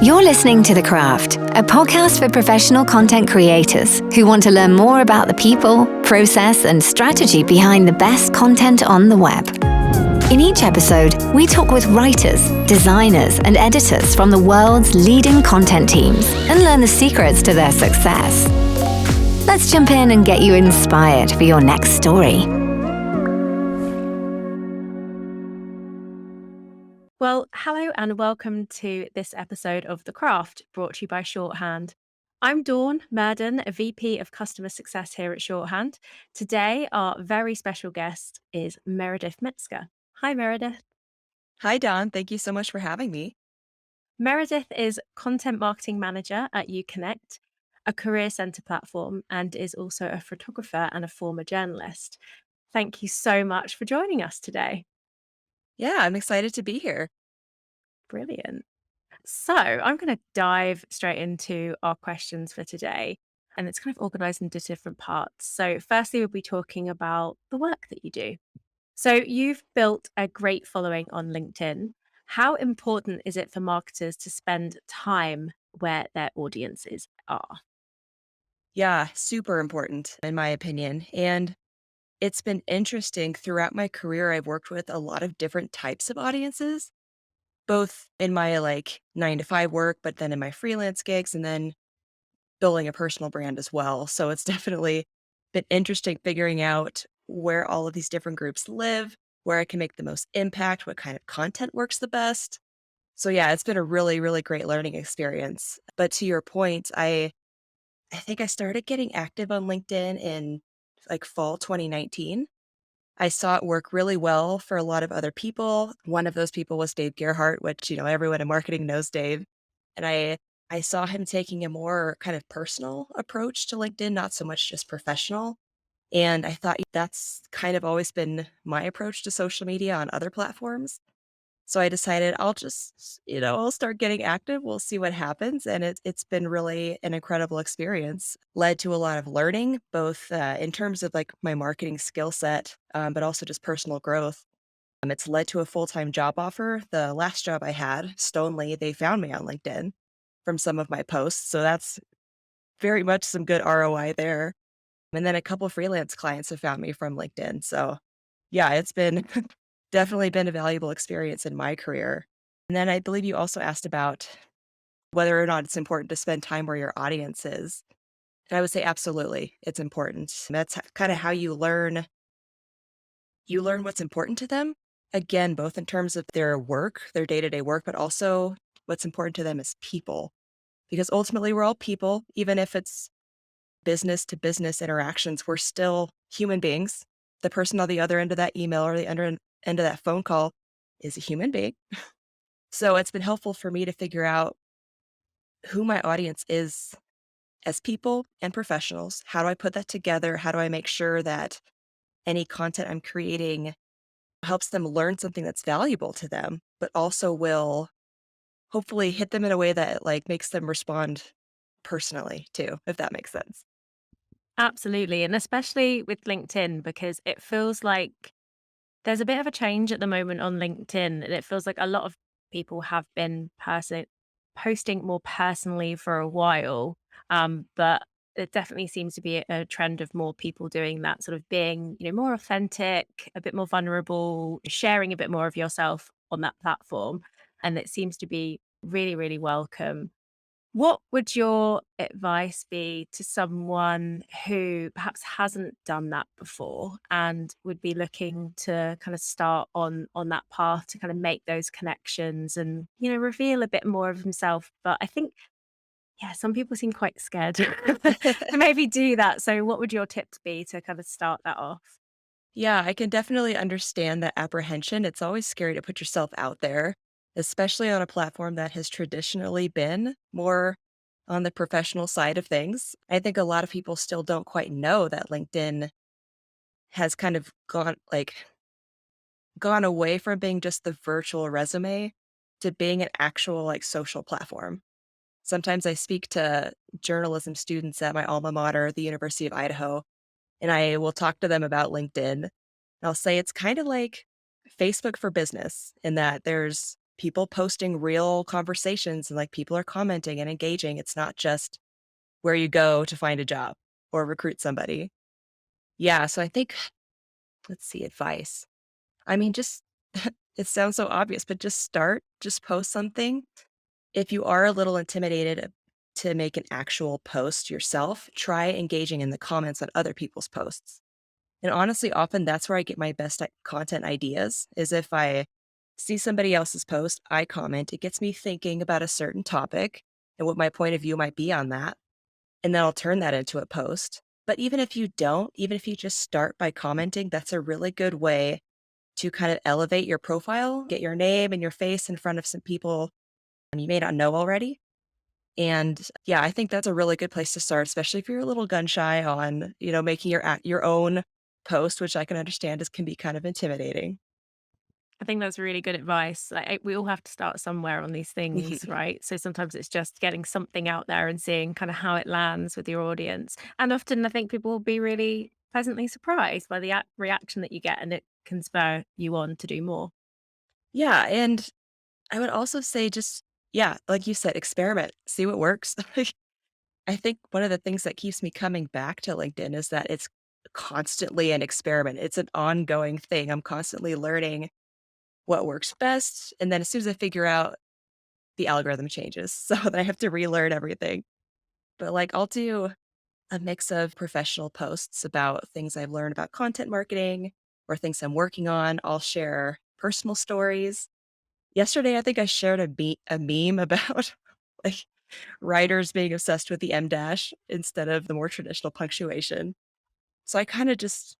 You're listening to The Craft, a podcast for professional content creators who want to learn more about the people, process, and strategy behind the best content on the web. In each episode, we talk with writers, designers, and editors from the world's leading content teams and learn the secrets to their success. Let's jump in and get you inspired for your next story. Well, hello and welcome to this episode of The Craft, brought to you by Shorthand. I'm Dawn, Murden, a VP of Customer Success here at Shorthand. Today, our very special guest is Meredith Metsker. Hi, Meredith. Hi, Dawn. Thank you so much for having me. Meredith is Content Marketing Manager at uConnect, a career center platform, and is also a photographer and a former journalist. Thank you so much for joining us today. Yeah, I'm excited to be here. Brilliant. So I'm going to dive straight into our questions for today. And it's kind of organized into different parts. So, firstly, we'll be talking about the work that you do. So, you've built a great following on LinkedIn. How important is it for marketers to spend time where their audiences are? Yeah, super important in my opinion. And it's been interesting throughout my career. I've worked with a lot of different types of audiences, both in my 9 to 5 work, but then in my freelance gigs and then building a personal brand as well. So it's definitely been interesting figuring out where all of these different groups live, where I can make the most impact, what kind of content works the best. So yeah, it's been a really, really great learning experience. But to your point, I think I started getting active on LinkedIn in fall 2019. I saw it work really well for a lot of other people. One of those people was Dave Gerhardt, which, everyone in marketing knows Dave. And I saw him taking a more kind of personal approach to LinkedIn, not so much just professional. And I thought that's kind of always been my approach to social media on other platforms. So I decided I'll just, I'll start getting active. We'll see what happens. And it's been really an incredible experience, led to a lot of learning, both in terms of my marketing skill set, but also just personal growth. It's led to a full-time job offer. The last job I had, Stonely, they found me on LinkedIn from some of my posts. So that's very much some good ROI there. And then a couple freelance clients have found me from LinkedIn. So yeah, it's been definitely been a valuable experience in my career. And then I believe you also asked about whether or not it's important to spend time where your audience is. And I would say absolutely, it's important. That's kind of how you learn. You learn what's important to them. Again, both in terms of their work, their day-to-day work, but also what's important to them as people. Because ultimately we're all people, even if it's business to business interactions, we're still human beings. The person on the other end of that email or the other end of that phone call is a human being. So it's been helpful for me to figure out who my audience is as people and professionals. How do I put that together? How do I make sure that any content I'm creating helps them learn something that's valuable to them, but also will hopefully hit them in a way that makes them respond personally too, if that makes sense. Absolutely. And especially with LinkedIn, because it feels like there's a bit of a change at the moment on LinkedIn. And it feels like a lot of people have been posting more personally for a while. But it definitely seems to be a trend of more people doing that, sort of being, more authentic, a bit more vulnerable, sharing a bit more of yourself on that platform. And it seems to be really, really welcome. What would your advice be to someone who perhaps hasn't done that before and would be looking to kind of start on that path to kind of make those connections and, reveal a bit more of himself? But I think, yeah, some people seem quite scared to maybe do that. So what would your tips be to kind of start that off? Yeah, I can definitely understand that apprehension. It's always scary to put yourself out there, especially on a platform that has traditionally been more on the professional side of things. I think a lot of people still don't quite know that LinkedIn has kind of gone away from being just the virtual resume to being an actual social platform. Sometimes I speak to journalism students at my alma mater, the University of Idaho, and I will talk to them about LinkedIn. I'll say it's kind of like Facebook for business in that there's people posting real conversations and like people are commenting and engaging. It's not just where you go to find a job or recruit somebody. Yeah. So I think, let's see, advice. I mean, just it sounds so obvious, but just start, just post something. If you are a little intimidated to make an actual post yourself, try engaging in the comments on other people's posts. And honestly, often that's where I get my best content ideas is if I see somebody else's post, I comment, it gets me thinking about a certain topic and what my point of view might be on that. And then I'll turn that into a post. But even if you don't, even if you just start by commenting, that's a really good way to kind of elevate your profile, get your name and your face in front of some people you may not know already. And yeah, I think that's a really good place to start, especially if you're a little gun shy on, making your own post, which I can understand can be kind of intimidating. I think that's really good advice. We all have to start somewhere on these things, right? So sometimes it's just getting something out there and seeing kind of how it lands with your audience. And often I think people will be really pleasantly surprised by the reaction that you get, and it can spur you on to do more. Yeah, and I would also say just yeah, like you said, experiment, see what works. I think one of the things that keeps me coming back to LinkedIn is that it's constantly an experiment. It's an ongoing thing. I'm constantly learning what works best, and then as soon as I figure out, the algorithm changes, so then I have to relearn everything. But, like, I'll do a mix of professional posts about things I've learned about content marketing or things I'm working on. I'll share personal stories. Yesterday, I think I shared a meme about, like, writers being obsessed with the M dash instead of the more traditional punctuation. So I kinda just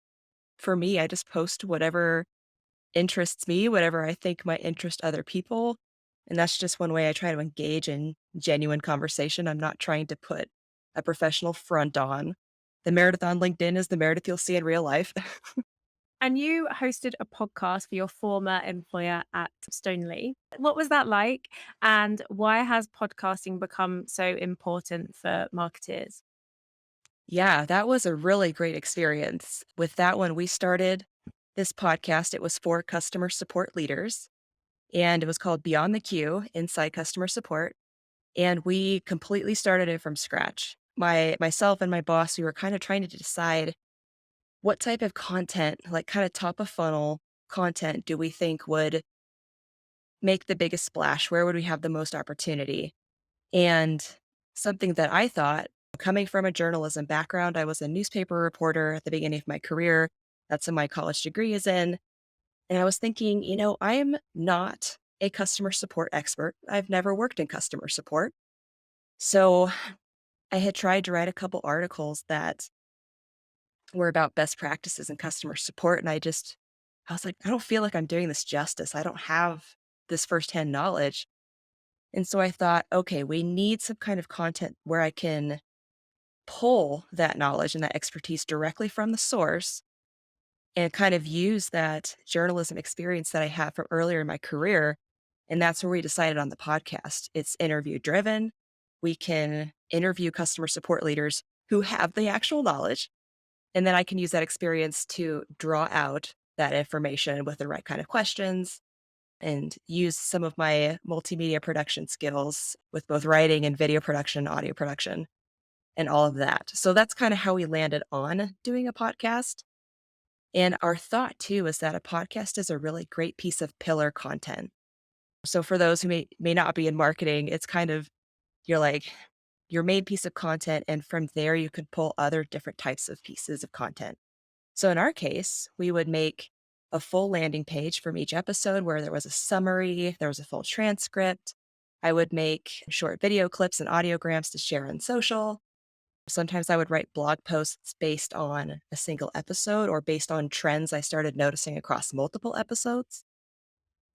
for me, I just post whatever interests me, whatever I think might interest other people. And that's just one way I try to engage in genuine conversation. I'm not trying to put a professional front on. The Meredith on LinkedIn is the Meredith you'll see in real life. And you hosted a podcast for your former employer at Stoneleigh. What was that like? And why has podcasting become so important for marketeers? Yeah, that was a really great experience. With that one, we started this podcast. It was for customer support leaders, and it was called Beyond the Queue Inside Customer Support. And we completely started it from scratch. Myself and my boss, we were kind of trying to decide what type of content, like kind of top of funnel content, do we think would make the biggest splash? Where would we have the most opportunity? And something that I thought, coming from a journalism background, I was a newspaper reporter at the beginning of my career. That's what my college degree is in. And I was thinking, I am not a customer support expert. I've never worked in customer support. So I had tried to write a couple articles that were about best practices in customer support. And I was like, I don't feel like I'm doing this justice. I don't have this firsthand knowledge. And so I thought, okay, we need some kind of content where I can pull that knowledge and that expertise directly from the source and kind of use that journalism experience that I have from earlier in my career. And that's where we decided on the podcast. It's interview driven. We can interview customer support leaders who have the actual knowledge. And then I can use that experience to draw out that information with the right kind of questions and use some of my multimedia production skills with both writing and video production, audio production, and all of that. So that's kind of how we landed on doing a podcast. And our thought too is that a podcast is a really great piece of pillar content. So for those who may not be in marketing, it's kind of you're like your main piece of content, and from there you could pull other different types of pieces of content. So in our case, we would make a full landing page from each episode where there was a summary, there was a full transcript. I would make short video clips and audiograms to share on social. Sometimes I would write blog posts based on a single episode or based on trends I started noticing across multiple episodes.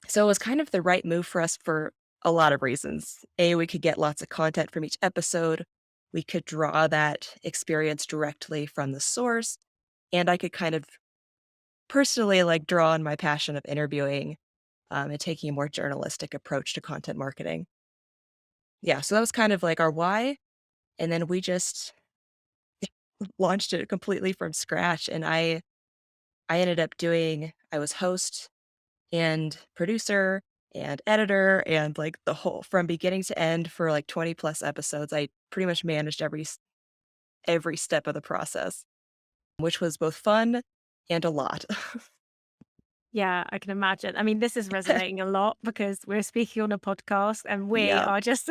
So it was kind of the right move for us for a lot of reasons. A, we could get lots of content from each episode. We could draw that experience directly from the source. And I could kind of personally like draw on my passion of interviewing and taking a more journalistic approach to content marketing. Yeah, so that was kind of like our why. And then we just launched it completely from scratch. And I ended up I was host and producer and editor and like the whole from beginning to end for like 20 plus episodes. I pretty much managed every step of the process, which was both fun and a lot. Yeah, I can imagine. I mean, this is resonating a lot because we're speaking on a podcast and we Yeah. are just,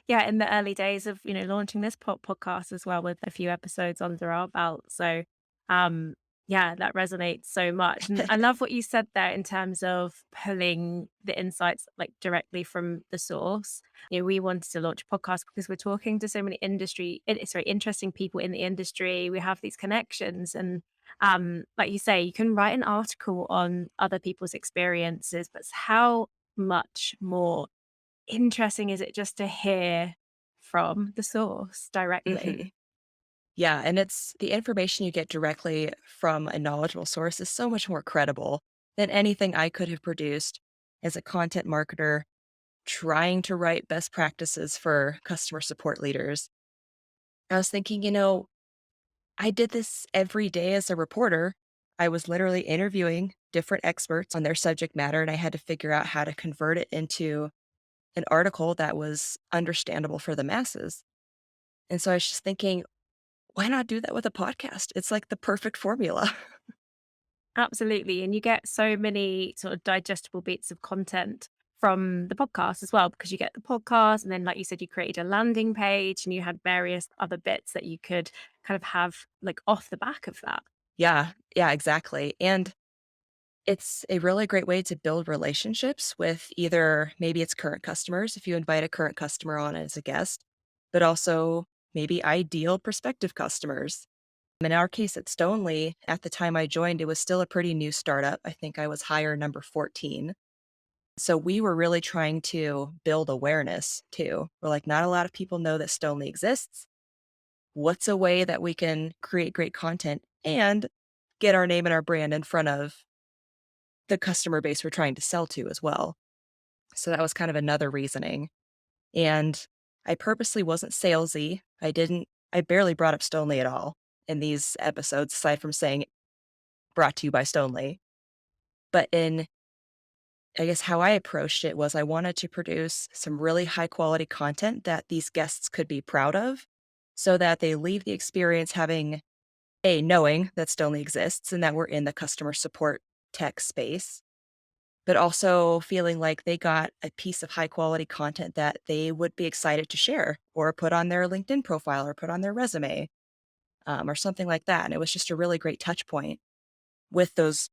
yeah, in the early days of, launching this podcast as well with a few episodes under our belt. So, um, yeah, that resonates so much. And I love what you said there in terms of pulling the insights like directly from the source. We wanted to launch a podcast because we're talking to so many interesting people in the industry. We have these connections and like you say, you can write an article on other people's experiences, but how much more interesting is it just to hear from the source directly? Mhm. Yeah, and it's the information you get directly from a knowledgeable source is so much more credible than anything I could have produced as a content marketer trying to write best practices for customer support leaders. I was thinking, I did this every day as a reporter. I was literally interviewing different experts on their subject matter, and I had to figure out how to convert it into an article that was understandable for the masses. And so I was just thinking, why not do that with a podcast? It's like the perfect formula. Absolutely. And you get so many sort of digestible bits of content from the podcast as well, because you get the podcast. And then, like you said, you created a landing page and you had various other bits that you could kind of have like off the back of that. Yeah, exactly. And it's a really great way to build relationships with either maybe it's current customers, if you invite a current customer on as a guest, but also maybe ideal prospective customers. In our case at Stonely, at the time I joined, it was still a pretty new startup. I think I was hire number 14. So we were really trying to build awareness too. We're like, not a lot of people know that Stonely exists. What's a way that we can create great content and get our name and our brand in front of the customer base we're trying to sell to as well? So that was kind of another reasoning. And I purposely wasn't salesy. I barely brought up Stonely at all in these episodes, aside from saying brought to you by Stonely. But I guess how I approached it was I wanted to produce some really high quality content that these guests could be proud of so that they leave the experience having knowing that Stonely exists and that we're in the customer support tech space, but also feeling like they got a piece of high quality content that they would be excited to share or put on their LinkedIn profile or put on their resume, or something like that. And it was just a really great touch point with those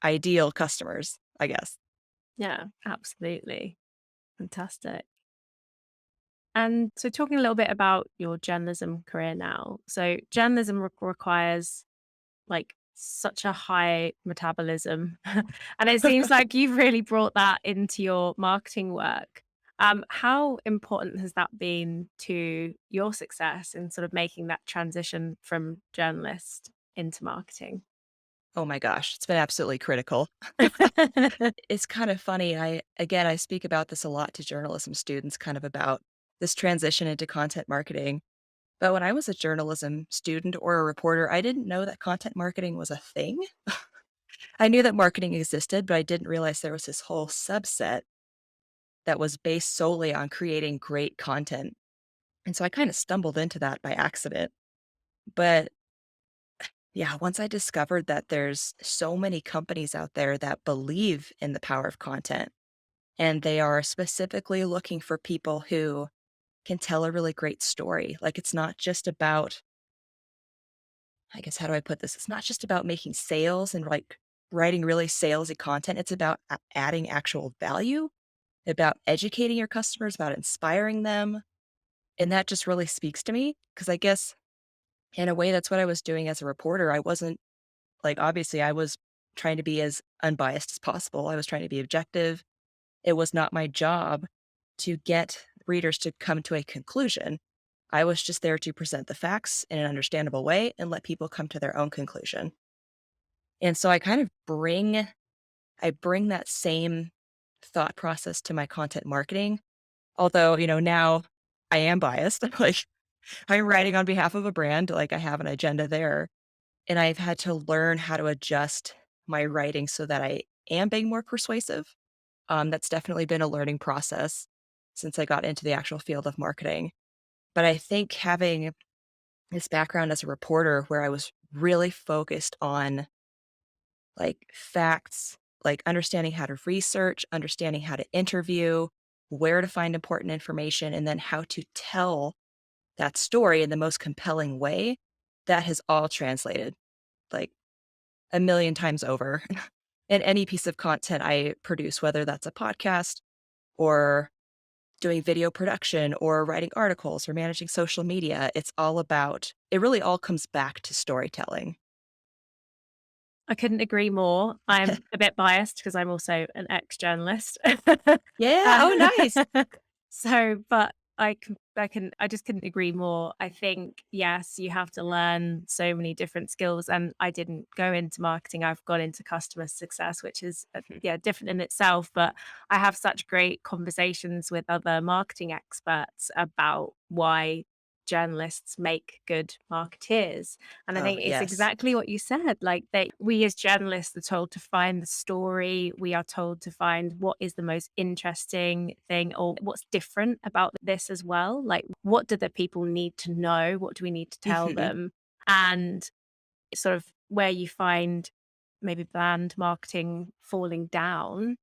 ideal customers, I guess. Yeah, absolutely. Fantastic. And so, talking a little bit about your journalism career now. So, journalism requires like such a high metabolism. And it seems like you've really brought that into your marketing work. How important has that been to your success in sort of making that transition from journalist into marketing? Oh my gosh, it's been absolutely critical. It's kind of funny. I speak about this a lot to journalism students, kind of about this transition into content marketing. But when I was a journalism student or a reporter, I didn't know that content marketing was a thing. I knew that marketing existed, but I didn't realize there was this whole subset that was based solely on creating great content. And so I kind of stumbled into that by accident. But yeah, once I discovered that there's so many companies out there that believe in the power of content and they are specifically looking for people who can tell a really great story. Like it's not just about, I guess, how do I put this? It's not just about making sales and like writing really salesy content. It's about adding actual value, about educating your customers, about inspiring them. And that just really speaks to me because I guess in a way, that's what I was doing as a reporter. I wasn't like, obviously, I was trying to be as unbiased as possible. I was trying to be objective. It was not my job to get readers to come to a conclusion. I was just there to present the facts in an understandable way and let people come to their own conclusion. And so I kind of bring that same thought process to my content marketing. Although, now I am biased. Like I'm writing on behalf of a brand, like I have an agenda there. And I've had to learn how to adjust my writing so that I am being more persuasive. That's definitely been a learning process since I got into the actual field of marketing. But I think having this background as a reporter where I was really focused on like facts, like understanding how to research, understanding how to interview, where to find important information, and then how to tell that story in the most compelling way, that has all translated like a million times over in any piece of content I produce, whether that's a podcast or doing video production or writing articles or managing social media. It's all about, it really all comes back to storytelling. I couldn't agree more. I'm a bit biased because I'm also an ex-journalist. Yeah. Oh, Uh, nice. so, but I just couldn't agree more. I think, yes, you have to learn so many different skills. And I didn't go into marketing. I've gone into customer success, which is, yeah, different in itself. But I have such great conversations with other marketing experts about why journalists make good marketeers. And I Oh, think it's yes. exactly what you said. Like we as journalists are told to find the story. We are told to find what is the most interesting thing or what's different about this as well. Like what do the people need to know? What do we need to tell Hmm. them? And sort of where you find maybe brand marketing falling down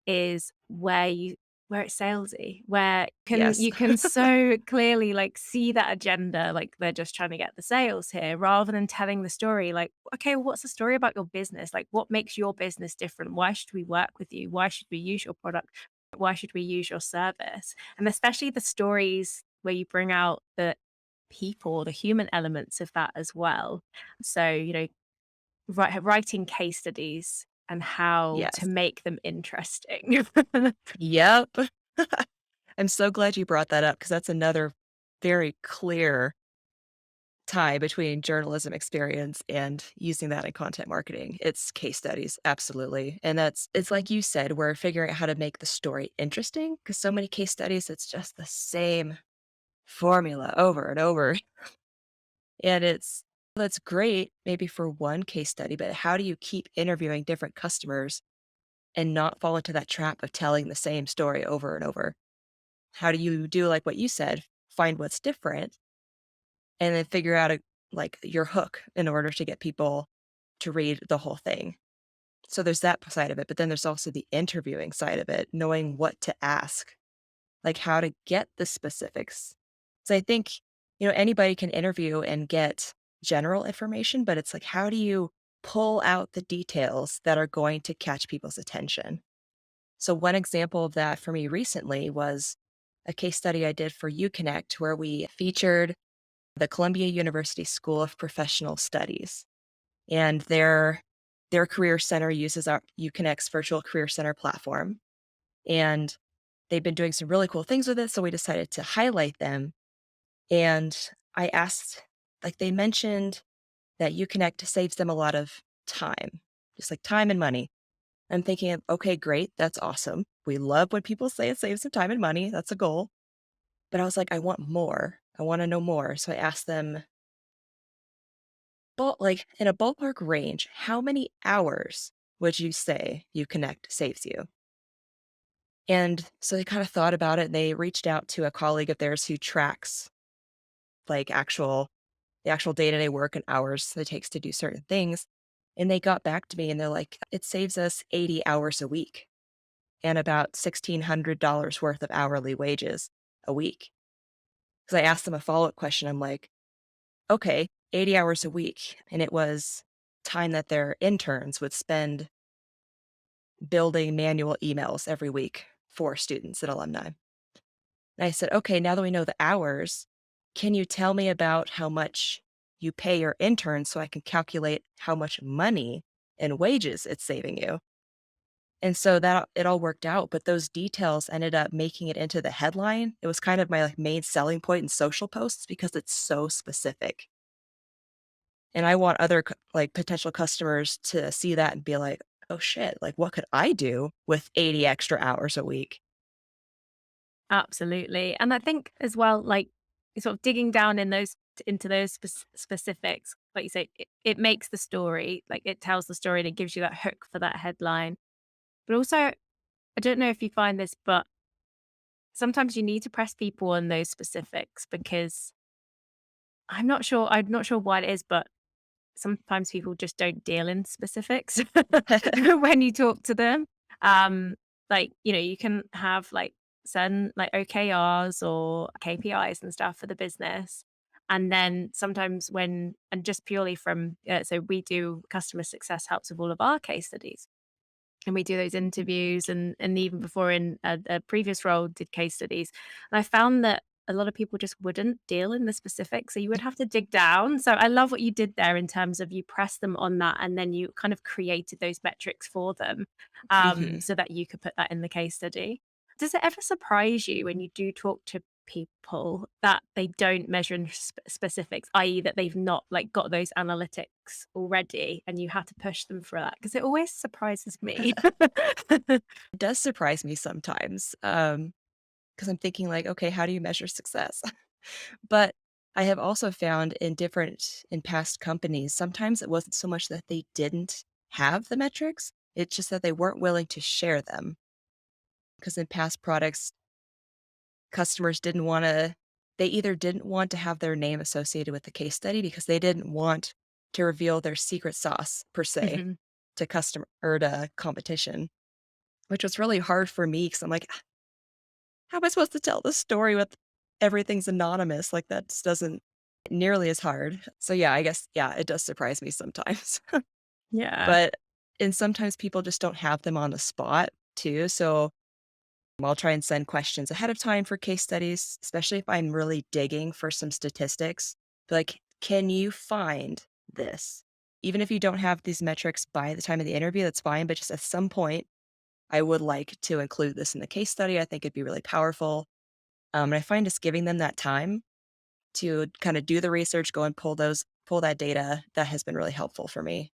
is where it's salesy, where Yes. you can so clearly like see that agenda, like they're just trying to get the sales here, rather than telling the story. Like, okay, well, what's the story about your business? Like, what makes your business different? Why should we work with you? Why should we use your product? Why should we use your service? And especially the stories where you bring out the people, the human elements of that as well. So, writing case studies and how to Yes. make them interesting. Yep. I'm so glad you brought that up because that's another very clear tie between journalism experience and using that in content marketing. It's case studies, absolutely. And it's like you said, we're figuring out how to make the story interesting because so many case studies, it's just the same formula over and over. And that's great maybe for one case study, but how do you keep interviewing different customers and not fall into that trap of telling the same story over and over? How do you do like what you said, find what's different and then figure out like your hook in order to get people to read the whole thing? So there's that side of it, but then there's also the interviewing side of it, knowing what to ask, like how to get the specifics. So I think, anybody can interview and get general information, but it's like, how do you pull out the details that are going to catch people's attention? So one example of that for me recently was a case study I did for uConnect, where we featured the Columbia University School of Professional Studies. And their career center uses our uConnect's virtual career center platform. And they've been doing some really cool things with it. So we decided to highlight them. And I asked, like they mentioned that uConnect saves them a lot of time, just like time and money. I'm thinking, okay, great. That's awesome. We love when people say it saves them time and money. That's a goal. But I was like, I want more. I want to know more. So I asked them, like in a ballpark range, how many hours would you say uConnect saves you? And so they kind of thought about it and they reached out to a colleague of theirs who tracks like the actual day-to-day work and hours that it takes to do certain things. And they got back to me and they're like, it saves us 80 hours a week and about $1,600 worth of hourly wages a week. Because I asked them a follow-up question. I'm like, okay, 80 hours a week. And it was time that their interns would spend building manual emails every week for students and alumni. And I said, okay, now that we know the hours, can you tell me about how much you pay your interns so I can calculate how much money and wages it's saving you? And so that it all worked out, but those details ended up making it into the headline. It was kind of my like main selling point in social posts because it's so specific. And I want other like potential customers to see that and be like, "Oh shit, like what could I do with 80 extra hours a week?" Absolutely. And I think as well, like sort of digging down in those into those specifics, like you say, it makes the story, like it tells the story and it gives you that hook for that headline. But also I don't know if you find this, but sometimes you need to press people on those specifics because I'm not sure why it is, but sometimes people just don't deal in specifics when you talk to them. Um, like, you can have like certain like OKRs or KPIs and stuff for the business. And then sometimes and just purely from, so we do customer success helps with all of our case studies. And we do those interviews and even before in a previous role did case studies. And I found that a lot of people just wouldn't deal in the specifics. So you would have to dig down. So I love what you did there in terms of you pressed them on that and then you kind of created those metrics for them Mhm. so that you could put that in the case study. Does it ever surprise you when you do talk to people that they don't measure in specifics, i.e. that they've not like got those analytics already and you have to push them for that? Because it always surprises me. It does surprise me sometimes, because I'm thinking like, "Okay, how do you measure success?" But I have also found in past companies, sometimes it wasn't so much that they didn't have the metrics, it's just that they weren't willing to share them. Because in past products, customers didn't wanna they either didn't want to have their name associated with the case study because they didn't want to reveal their secret sauce per se Mhm. to customer or to competition, which was really hard for me because 'cause I'm like, how am I supposed to tell this story with everything's anonymous? Like, that just doesn't nearly as hard. So, yeah, I guess, yeah, it does surprise me sometimes. Yeah. But and sometimes people just don't have them on the spot too, so I'll try and send questions ahead of time for case studies, especially if I'm really digging for some statistics. Be like, "Can you find this?" Even if you don't have these metrics by the time of the interview, that's fine, but just at some point, I would like to include this in the case study. I think it'd be really powerful. And I find just giving them that time to kinda do the research, go and pull that data, that has been really helpful for me.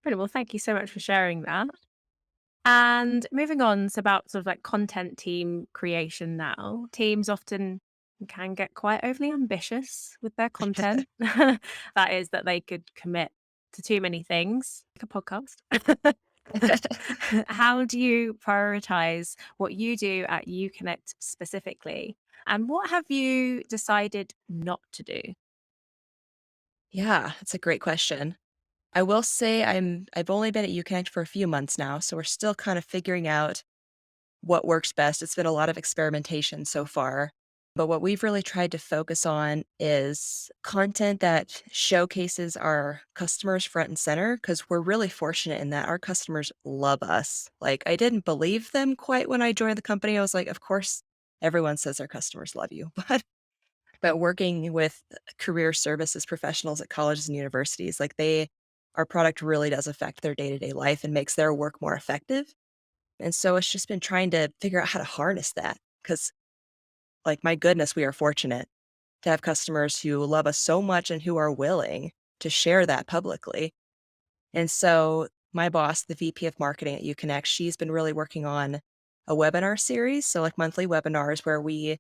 Brilliant. Well, thank you so much for sharing that. And moving on, so about sort of like content team creation now, teams often can get quite overly ambitious with their content. That is, that they could commit to too many things, like a podcast. How do you prioritize what you do at uConnect specifically? And what have you decided not to do? Yeah, that's a great question. I will say I've only been at uConnect for a few months now, so we're still kind of figuring out what works best. It's been a lot of experimentation so far. But what we've really tried to focus on is content that showcases our customers front and center because we're really fortunate in that our customers love us. Like, I didn't believe them quite when I joined the company. I was like, of course, everyone says their customers love you. But working with career services professionals at colleges and universities, like our product really does affect their day to day life and makes their work more effective. And so it's just been trying to figure out how to harness that because, like, my goodness, we are fortunate to have customers who love us so much and who are willing to share that publicly. And so my boss, the VP of marketing at uConnect, she's been really working on a webinar series. So, like, monthly webinars where we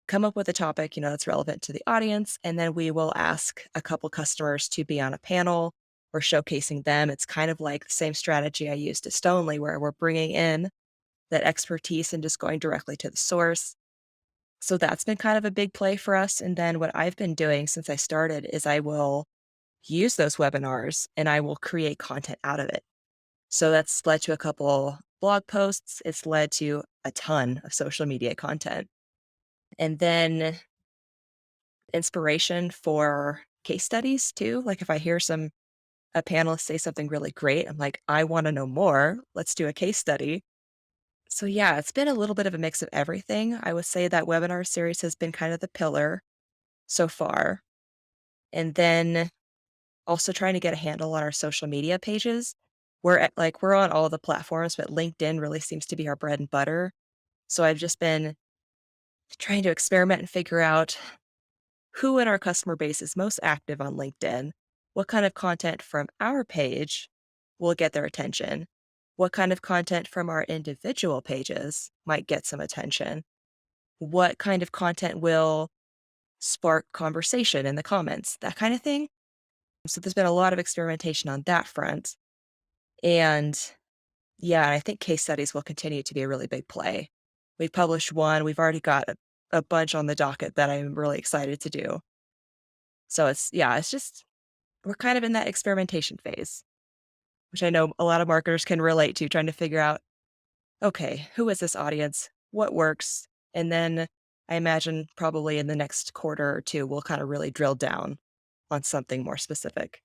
come up with a topic, that's relevant to the audience, and then we will ask a couple customers to be on a panel or showcasing them. It's kind of like the same strategy I used at Stonely, where we're bringing in that expertise and just going directly to the source. So that's been kind of a big play for us. And then what I've been doing since I started is I will use those webinars and I will create content out of it. So that's led to a couple blog posts. It's led to a ton of social media content. And then inspiration for case studies too. Like if I hear a panelist say something really great, I'm like, I want to know more. Let's do a case study. So yeah, it's been a little bit of a mix of everything. I would say that webinar series has been kind of the pillar so far. And then also trying to get a handle on our social media pages. We're on all the platforms, but LinkedIn really seems to be our bread and butter. So I've just been trying to experiment and figure out who in our customer base is most active on LinkedIn, what kind of content from our page will get their attention, what kind of content from our individual pages might get some attention, what kind of content will spark conversation in the comments, that kind of thing. So there's been a lot of experimentation on that front. And Yeah, I think case studies will continue to be a really big play. We've published one, we've already got a bunch on the docket that I'm really excited to do. So it's just we're kind of in that experimentation phase, which I know a lot of marketers can relate to, trying to figure out, okay, who is this audience? What works? And then I imagine probably in the next quarter or two, we'll kind of really drill down on something more specific.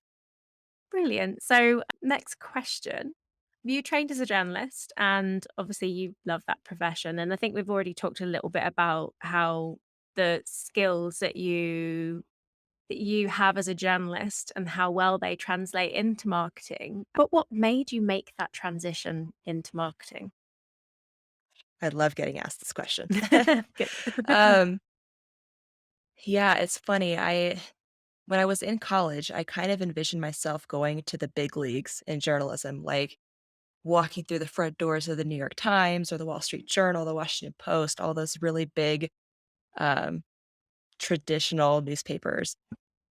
Brilliant. So, next question. You trained as a journalist, and obviously you love that profession. And I think we've already talked a little bit about how the skills that you have as a journalist and how well they translate into marketing. But what made you make that transition into marketing? I love getting asked this question. Good. um, yeah, it's funny. When I was in college, I kind of envisioned myself going to the big leagues in journalism, like walking through the front doors of the New York Times or the Wall Street Journal, the Washington Post, all those really big um, traditional newspapers.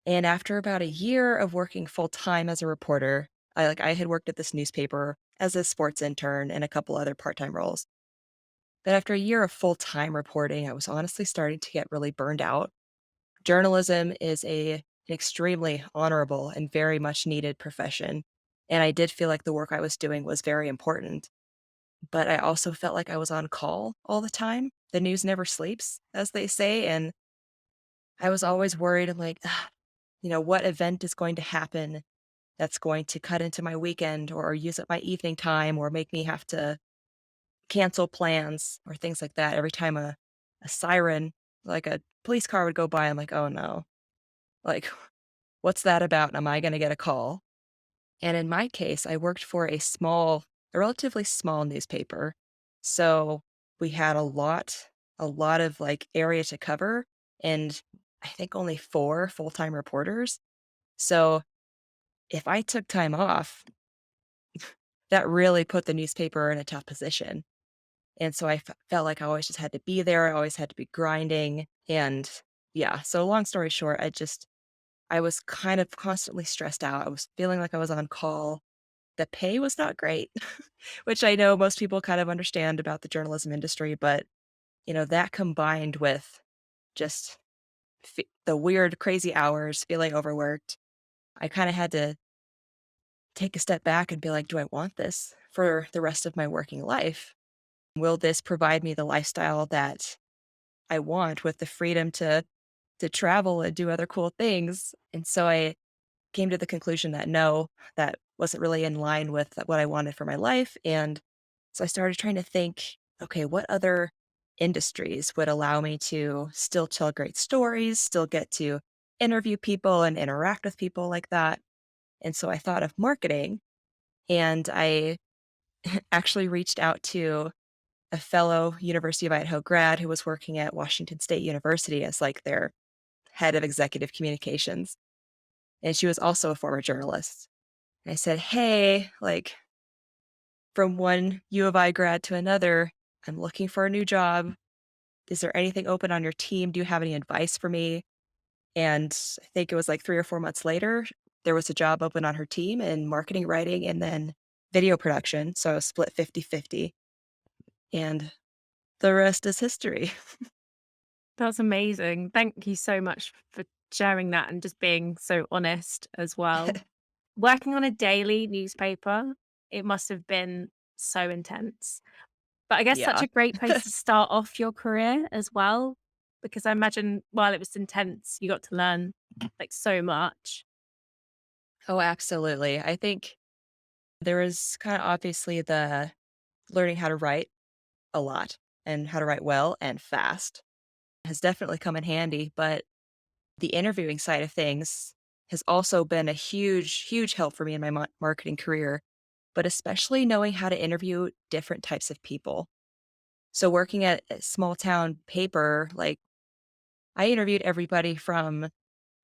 And after about a year of working full time as a reporter, I had worked at this newspaper as a sports intern and a couple other part time roles. But after a year of full time reporting, I was honestly starting to get really burned out. Journalism is an extremely honorable and very much needed profession. And I did feel like the work I was doing was very important. But I also felt like I was on call all the time. The news never sleeps, as they say. And I was always worried. I'm like, "Ah, what event is going to happen that's going to cut into my weekend or use up my evening time or make me have to cancel plans or things like that." Every time a siren, like a police car would go by, I'm like, oh no, like, what's that about? Am I going to get a call? And in my case, I worked for a relatively small newspaper. So we had a lot of like area to cover. And I think only 4 full-time reporters. So if I took time off, that really put the newspaper in a tough position. And so I felt like I always just had to be there. I always had to be grinding. And yeah, so long story short, I was kind of constantly stressed out. I was feeling like I was on call. The pay was not great, which I know most people kind of understand about the journalism industry, but that combined with just the weird, crazy hours, feeling overworked, I kind of had to take a step back and be like, do I want this for the rest of my working life? Will this provide me the lifestyle that I want with the freedom to travel and do other cool things? And so I came to the conclusion that no, that wasn't really in line with what I wanted for my life. And so I started trying to think, okay, what other industries would allow me to still tell great stories, still get to interview people and interact with people like that. And so I thought of marketing, and I actually reached out to a fellow University of Idaho grad who was working at Washington State University as like their head of executive communications. And she was also a former journalist. And I said, hey, like from one U of I grad to another, I'm looking for a new job. Is there anything open on your team? Do you have any advice for me? And I think it was like 3 or 4 months later, there was a job open on her team in marketing writing and then video production. So I was split 50-50. And the rest is history. That's amazing. Thank you so much for sharing that and just being so honest as well. Working on a daily newspaper, it must have been so intense. But I guess such Yeah. a great place to start off your career as well, because I imagine while it was intense, you got to learn like so much. Oh, absolutely. I think there is kind of obviously the learning how to write a lot and how to write well and fast has definitely come in handy. But the interviewing side of things has also been a huge, huge help for me in my marketing career, but especially knowing how to interview different types of people. So, working at a small town paper, like I interviewed everybody from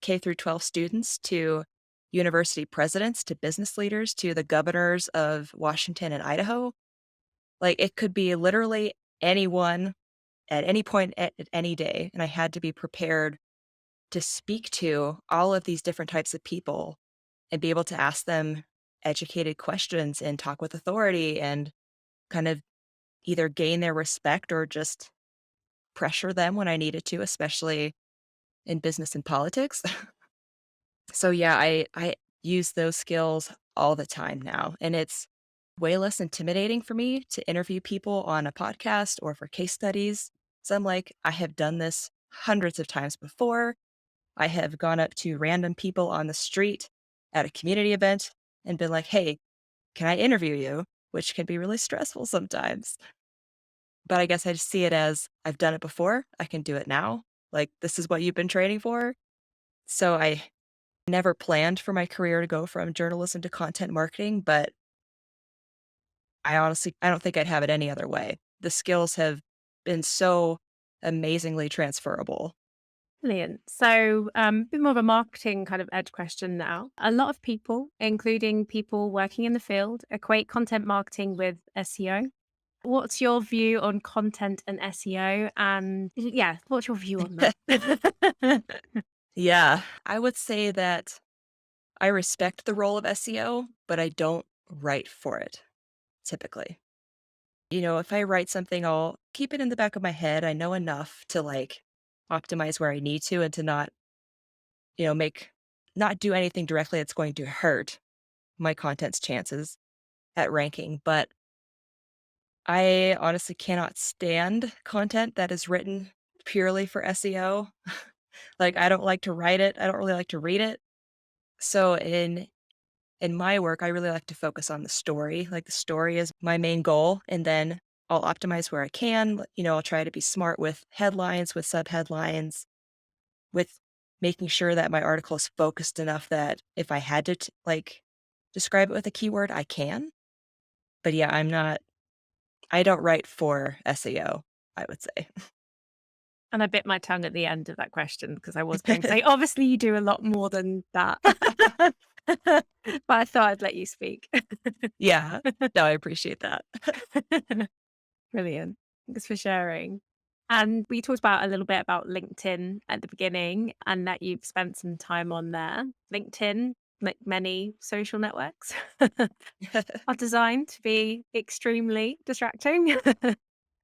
K through 12 students to university presidents to business leaders to the governors of Washington and Idaho. Like it could be literally anyone at any point at any day. And I had to be prepared to speak to all of these different types of people and be able to ask them educated questions and talk with authority. And kind of either gain their respect or just pressure them when I needed to, especially in business and politics. So yeah, I use those skills all the time now, and it's way less intimidating for me to interview people on a podcast or for case studies. So I'm like, I have done this hundreds of times before. I have gone up to random people on the street at a community event and been like, "Hey, can I interview you?" Which can be really stressful sometimes. But I guess I just see it as I've done it before. I can do it now. Like, this is what you've been training for. So I never planned for my career to go from journalism to content marketing, but I don't think I'd have it any other way. The skills have been so amazingly transferable. Brilliant. So, a bit more of a marketing kind of edge question now. A lot of people, including people working in the field, equate content marketing with SEO. What's your view on content and SEO? And yeah, what's your view on that? Yeah, I would say that I respect the role of SEO, but I don't write for it typically. If I write something, I'll keep it in the back of my head. I know enough to like optimize where I need to and to not, make not do anything directly that's going to hurt my content's chances at ranking. But I honestly cannot stand content that is written purely for SEO. Like I don't like to write it. I don't really like to read it. So in my work, I really like to focus on the story. Like the story is my main goal. And then I'll optimize where I can. I'll try to be smart with headlines, with subheadlines, with making sure that my article is focused enough that if I had to like describe it with a keyword, I can. But yeah, I don't write for SEO, I would say. And I bit my tongue at the end of that question because I was going to say, obviously, you do a lot more than that. But I thought I'd let you speak. Yeah. No, I appreciate that. Brilliant. Thanks for sharing. And we talked about a little bit about LinkedIn at the beginning and that you've spent some time on there. LinkedIn, like many social networks, are designed to be extremely distracting.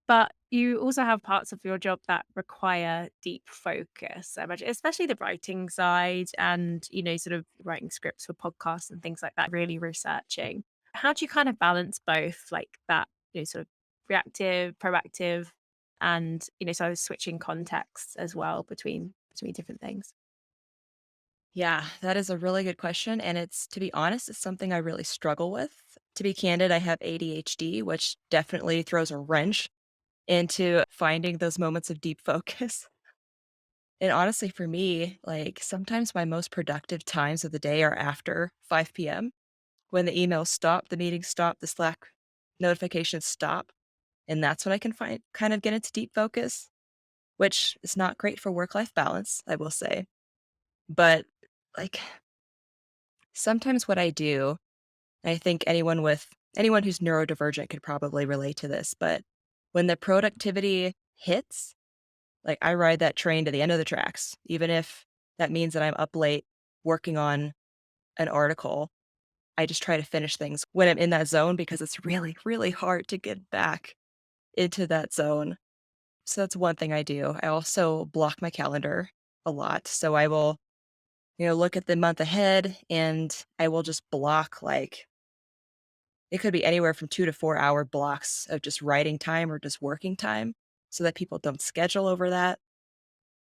But you also have parts of your job that require deep focus, I imagine, especially the writing side and, sort of writing scripts for podcasts and things like that, really researching. How do you kind of balance both like that, sort of reactive, proactive, and, sort of switching contexts as well between different things? Yeah, that is a really good question. And to be honest, it's something I really struggle with. To be candid, I have ADHD, which definitely throws a wrench into finding those moments of deep focus. And honestly, for me, like sometimes my most productive times of the day are after 5 p.m. when the emails stop, the meetings stop, the Slack notifications stop. And that's when I can kind of get into deep focus, which is not great for work life balance, I will say. But like sometimes what I do, and I think anyone who's neurodivergent could probably relate to this, but when the productivity hits, like I ride that train to the end of the tracks, even if that means that I'm up late working on an article. I just try to finish things when I'm in that zone because it's really, really hard to get back into that zone. So that's one thing I do. I also block my calendar a lot. So I will, look at the month ahead and I will just block like it could be anywhere from 2 to 4 hour blocks of just writing time or just working time so that people don't schedule over that.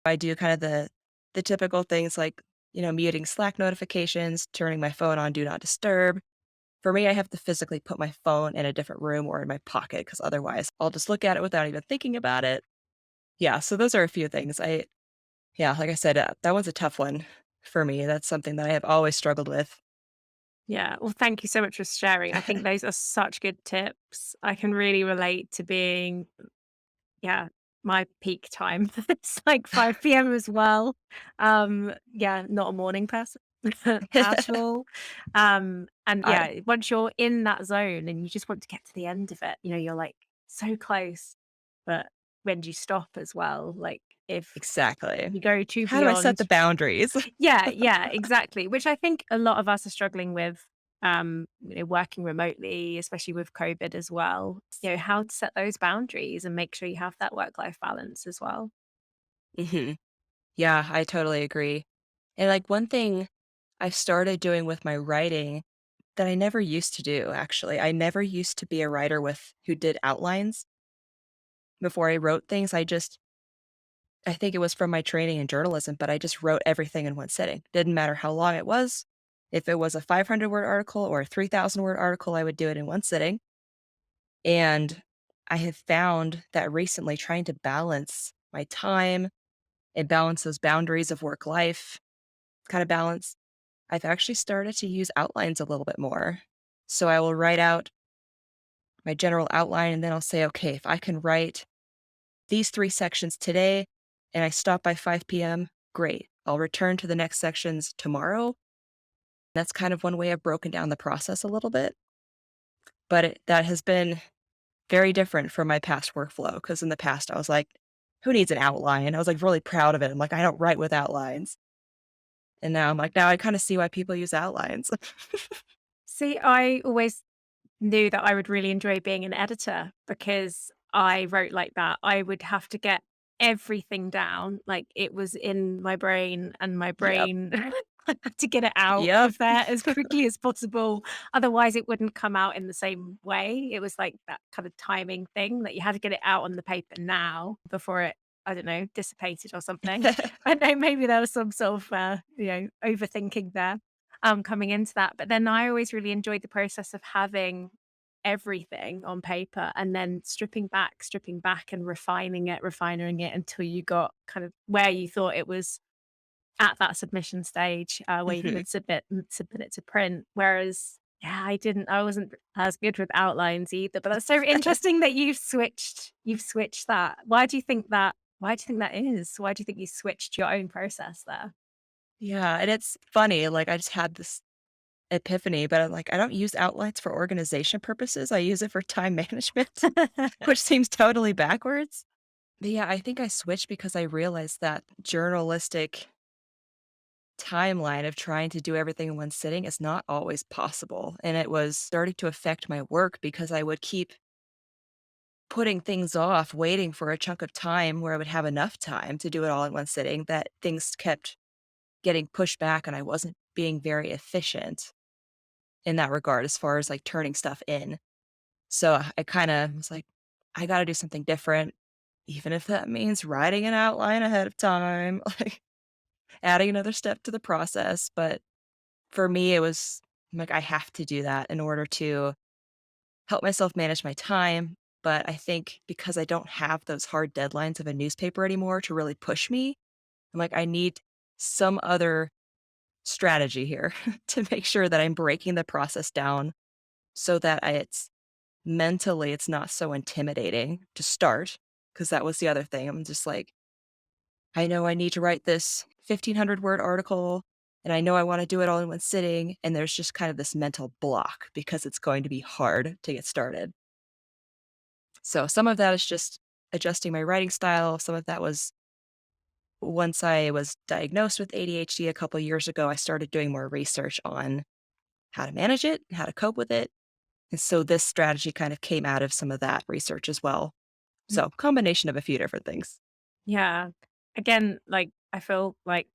I do kind of the typical things like, muting Slack notifications, turning my phone on do not disturb. For me, I have to physically put my phone in a different room or in my pocket because otherwise I'll just look at it without even thinking about it. Yeah, so those are a few things. Yeah, like I said, that one's a tough one for me. That's something that I have always struggled with. Yeah. Well, thank you so much for sharing. I think those are such good tips. I can really relate to being, yeah, my peak time. It's like 5 p.m. as well. Yeah, not a morning person at all. And I yeah, once you're in that zone and you just want to get to the end of it, you're like so close. But when do you stop as well? Like if exactly. you go too How do I set beyond. the boundaries? Yeah, exactly. Which I think a lot of us are struggling with working remotely, especially with COVID as well, how to set those boundaries and make sure you have that work-life balance as well. Hmm. Yeah, I totally agree. And like one thing I've started doing with my writing that I never used to do, actually. I never used to be a writer with who did outlines before I wrote things. I think it was from my training in journalism, but I just wrote everything in one sitting. Didn't matter how long it was. If it was a 500-word article or a 3,000-word article, I would do it in one sitting. And I have found that recently trying to balance my time and balance those boundaries of work life kind of balance, I've actually started to use outlines a little bit more. So I will write out my general outline and then I'll say, okay, if I can write these 3 sections today and I stop by 5 p.m., great. I'll return to the next sections tomorrow. That's kind of one way I've broken down the process a little bit. But that has been very different from my past workflow because in the past I was like, who needs an outline? I was like really proud of it. I'm like, I don't write with outlines. And now I'm like, now I kind of see why people use outlines. See, I always knew that I would really enjoy being an editor because I wrote like that. I would have to get everything down, like it was in my brain, and my Yep. brain I had to get it out Yep. of there as quickly as possible. Otherwise, it wouldn't come out in the same way. It was like that kind of timing thing that you had to get it out on the paper now before it, I don't know, dissipated or something. I know maybe there was some sort of, overthinking there coming into that. But then I always really enjoyed the process of having everything on paper and then stripping back and refining it until you got kind of where you thought it was at that submission stage, where you Mhm. could submit it to print. Whereas, yeah, I wasn't as good with outlines either. But that's so interesting that you've switched that. Why do you think that is? Why do you think you switched your own process there? Yeah, and it's funny, like, I just had this epiphany, but I'm like, I don't use outlines for organization purposes, I use it for time management, which seems totally backwards. But yeah, I think I switched because I realized that journalistic timeline of trying to do everything in one sitting is not always possible, and it was starting to affect my work because I would keep putting things off, waiting for a chunk of time where I would have enough time to do it all in one sitting, that things kept getting pushed back and I wasn't being very efficient in that regard as far as, like, turning stuff in. So I kinda was like, "I gotta do something different, even if that means writing an outline ahead of time," like, adding another step to the process, but for me, it was like, I have to do that in order to help myself manage my time, but I think because I don't have those hard deadlines of a newspaper anymore to really push me, I'm like, I need some other strategy here to make sure that I'm breaking the process down so that it's not so intimidating to start. Because that was the other thing. I'm just like, I know I need to write this 1,500-word article, and I know I want to do it all in one sitting. And there's just kind of this mental block because it's going to be hard to get started. So some of that is just adjusting my writing style. Some of that was once I was diagnosed with ADHD a couple years ago, I started doing more research on how to manage it, how to cope with it. And so this strategy kind of came out of some of that research as well. So combination of a few different things. Yeah. Again, like, I feel like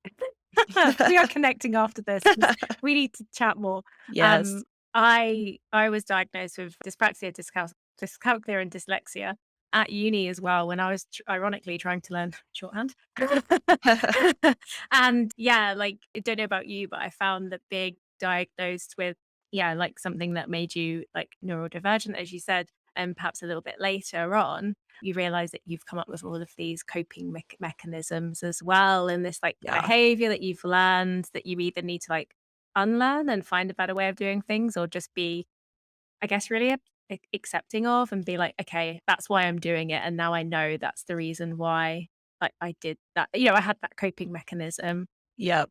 we are connecting after this 'cause we need to chat more. Yes. Um, I was diagnosed with dyspraxia, dyscalculia, and dyslexia at uni as well when I was ironically trying to learn shorthand. And yeah, like, I don't know about you, but I found that being diagnosed with, yeah, like something that made you like neurodivergent, as you said, and perhaps a little bit later on, you realize that you've come up with all of these coping mechanisms as well. And this like Yeah. behavior that you've learned that you either need to like unlearn and find a better way of doing things, or just be, I guess, really accepting of and be like, okay, that's why I'm doing it. And now I know that's the reason why like I did that. I had that coping mechanism. Yep.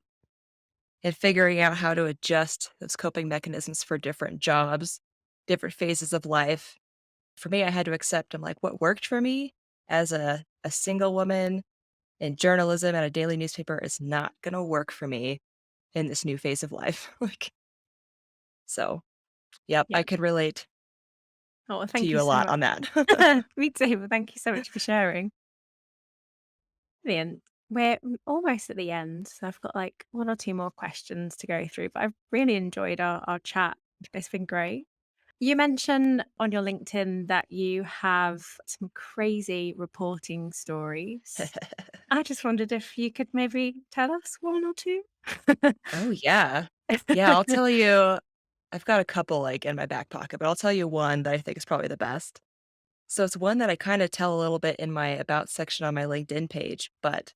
And figuring out how to adjust those coping mechanisms for different jobs, different phases of life. For me, I had to accept, I'm like, what worked for me as a single woman in journalism at a daily newspaper is not going to work for me in this new phase of life. Like, So, yep, Yeah. I could relate Oh, well, to thank you you a so lot much. on that. Me too. But thank you so much for sharing. Brilliant. We're almost at the end, so I've got like one or two more questions to go through. But I've really enjoyed our chat. It's been great. You mentioned on your LinkedIn that you have some crazy reporting stories. I just wondered if you could maybe tell us one or two. Oh, yeah. Yeah, I'll tell you, I've got a couple, like, in my back pocket, but I'll tell you one that I think is probably the best. So it's one that I kinda tell a little bit in my about section on my LinkedIn page, but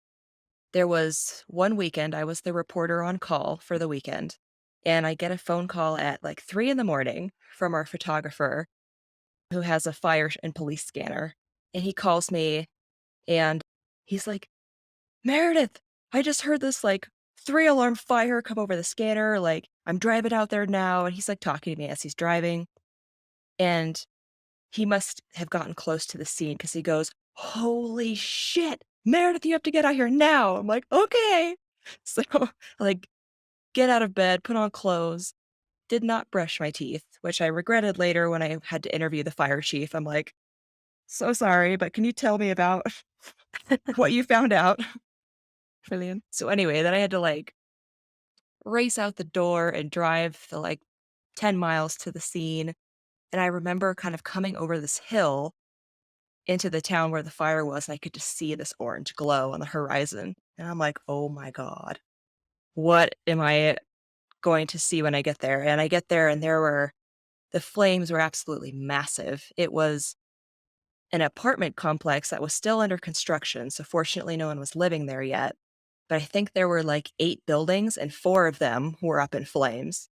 there was one weekend, I was the reporter on call for the weekend, and I get a phone call at, like, 3 in the morning from our photographer who has a fire and police scanner, and he calls me, and he's like, "Meredith, I just heard this, like, 3-alarm fire come over the scanner, like, I'm driving out there now," and he's, like, talking to me as he's driving, and he must have gotten close to the scene because he goes, "Holy shit, Meredith, you have to get out here now." I'm like, "Okay." So, like, get out of bed, put on clothes, did not brush my teeth, which I regretted later when I had to interview the fire chief. I'm like, "So sorry, but can you tell me about what you found out?" Brilliant. So anyway, then I had to, like, race out the door and drive the, like, 10 miles to the scene, and I remember kind of coming over this hill into the town where the fire was, and I could just see this orange glow on the horizon, and I'm like, "Oh my god. What am I going to see when I get there?" And I get there, and the flames were absolutely massive. It was an apartment complex that was still under construction, so fortunately, no one was living there yet, but I think there were, like, 8 buildings, and 4 of them were up in flames,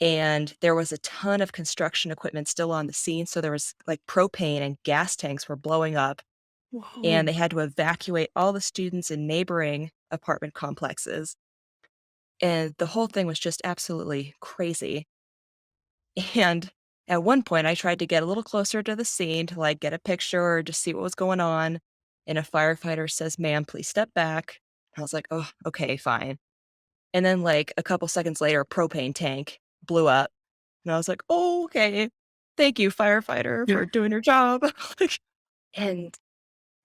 and there was a ton of construction equipment still on the scene, so there was, like, propane and gas tanks were blowing up, and Whoa. they had to evacuate all the students in neighboring apartment complexes, and the whole thing was just absolutely crazy. And at one point, I tried to get a little closer to the scene to, like, get a picture or just see what was going on, and a firefighter says, "Ma'am, please step back." I was like, "Oh, okay, fine." And then, like, a couple seconds later, a propane tank blew up, and I was like, "Oh, okay. Thank you, firefighter, Yeah. for doing your job." Like, and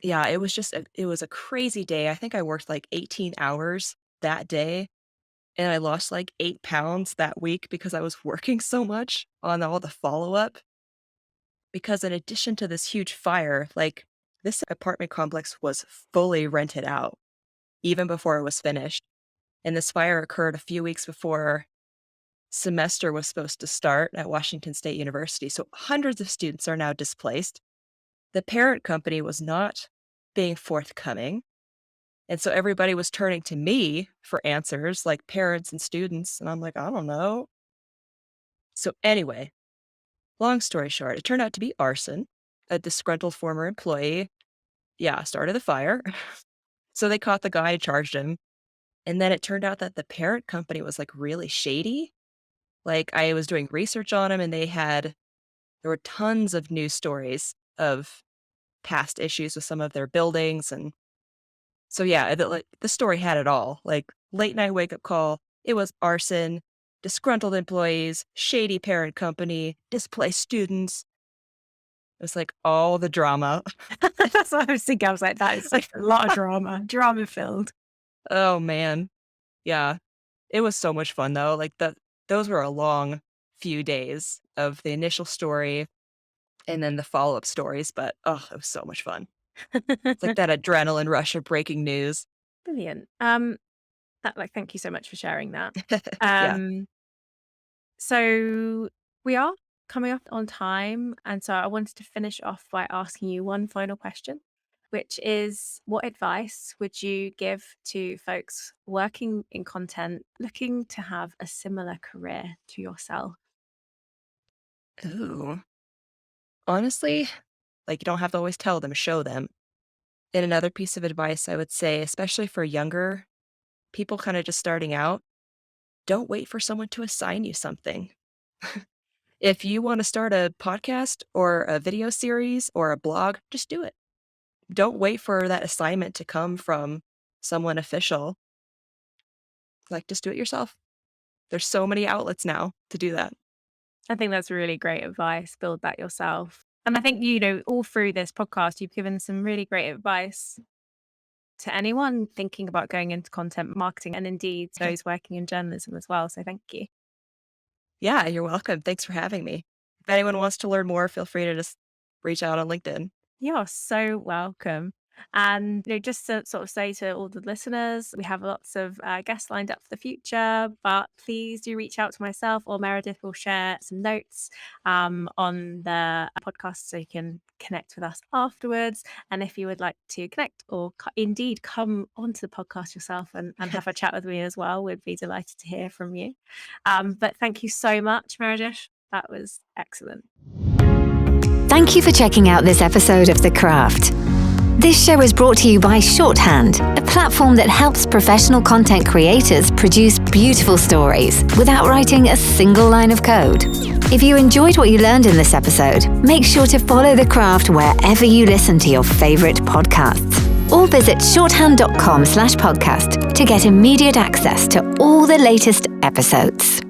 yeah, it was a crazy day. I think I worked, like, 18 hours that day, and I lost, like, 8 pounds that week because I was working so much on all the follow-up, because in addition to this huge fire, like, this apartment complex was fully rented out even before it was finished, and this fire occurred a few weeks before semester was supposed to start at Washington State University, so hundreds of students are now displaced. The parent company was not being forthcoming, and so everybody was turning to me for answers, like parents and students, and I'm like, "I don't know." So anyway, long story short, it turned out to be arson. A disgruntled former employee, yeah, started the fire. So they caught the guy and charged him, and then it turned out that the parent company was, like, really shady. Like, I was doing research on him, and there were tons of news stories of past issues with some of their buildings, and so, yeah, the story had it all, like, late night wake-up call, it was arson, disgruntled employees, shady parent company, displaced students. It was, like, all the drama. That's what I was thinking. I was like, that is like a lot of drama, drama filled. Oh, man. Yeah. It was so much fun, though, like, those were a long few days of the initial story and then the follow-up stories, but, oh, it was so much fun. It's like that adrenaline rush of breaking news. Brilliant. Thank you so much for sharing that. Yeah. Um, so we are coming up on time, and so I wanted to finish off by asking you one final question, which is, what advice would you give to folks working in content, looking to have a similar career to yourself? Ooh. Honestly, like, you don't have to always tell them, show them. And another piece of advice I would say, especially for younger people kinda just starting out, don't wait for someone to assign you something. If you wanna start a podcast or a video series or a blog, just do it. Don't wait for that assignment to come from someone official. Like, just do it yourself. There's so many outlets now to do that. I think that's really great advice. Build that yourself. And I think, you know, all through this podcast, you've given some really great advice to anyone thinking about going into content marketing, and indeed those working in journalism as well. So thank you. Yeah, you're welcome. Thanks for having me. If anyone wants to learn more, feel free to just reach out on LinkedIn. You're so welcome. And you know, just to sort of say to all the listeners, we have lots of guests lined up for the future, but please do reach out to myself, or Meredith will share some notes on the podcast so you can connect with us afterwards. And if you would like to connect or indeed come onto the podcast yourself and have a chat with me as well, we'd be delighted to hear from you. But thank you so much, Meredith. That was excellent. Thank you for checking out this episode of The Craft. This show is brought to you by Shorthand, a platform that helps professional content creators produce beautiful stories without writing a single line of code. If you enjoyed what you learned in this episode, make sure to follow The Craft wherever you listen to your favorite podcasts, or visit shorthand.com/podcast to get immediate access to all the latest episodes.